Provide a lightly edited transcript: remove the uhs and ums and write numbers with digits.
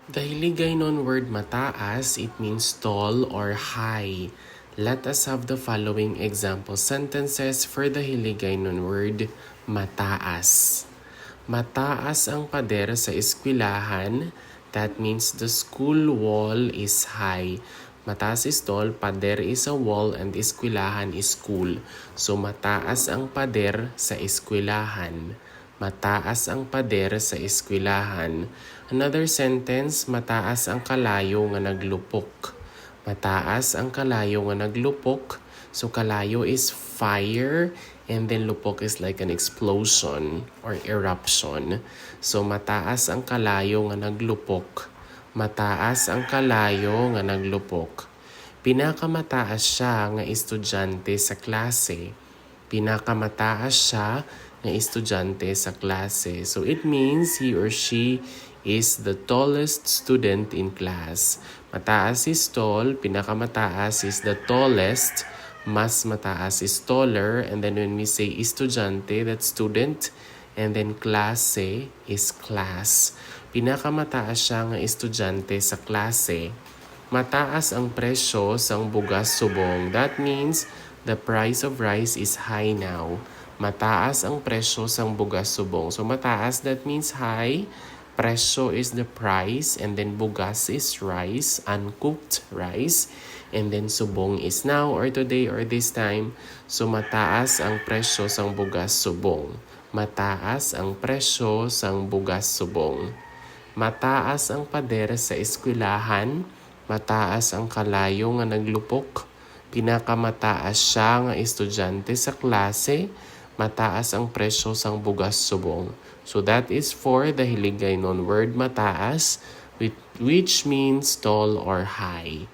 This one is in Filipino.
The Hiligaynon word mataas, it means tall or high. Let us have the following example sentences for the Hiligaynon word mataas. Mataas ang pader sa eskwelahan. That means the school wall is high. Mataas is tall, pader is a wall, and eskwelahan is school. So mataas ang pader sa eskwelahan. Mataas ang pader sa eskwelahan. Another sentence, mataas ang kalayo nga naglupok. Mataas ang kalayo nga naglupok. So kalayo is fire and then lupok is like an explosion or eruption. So mataas ang kalayo nga naglupok. Mataas ang kalayo nga naglupok. Pinakamataas siya nga estudyante sa klase. Pinakamataas siya nga estudyante sa klase. So it means he or she is the tallest student in class. Mataas is tall, pinakamataas is the tallest, mas mataas is taller, and then when we say estudyante, that's student, and then klase is class. Pinakamataas siya nga estudyante sa klase. Mataas ang presyo sang bugas subong. That means the price of rice is high now. Mataas ang presyo sang bugas subong. So mataas, that means high. Presyo is the price, and then bugas is rice, uncooked rice, and then subong is now or today or this time. So mataas ang presyo sang bugas subong. Mataas ang presyo sang bugas subong. Mataas ang pader sa eskwelahan. Mataas ang kalayo nga naglupok. Pinakamataas siya nga estudyante sa klase. Mataas ang presyo sang bugas subong. So that is for the Hiligaynon word mataas, which means tall or high.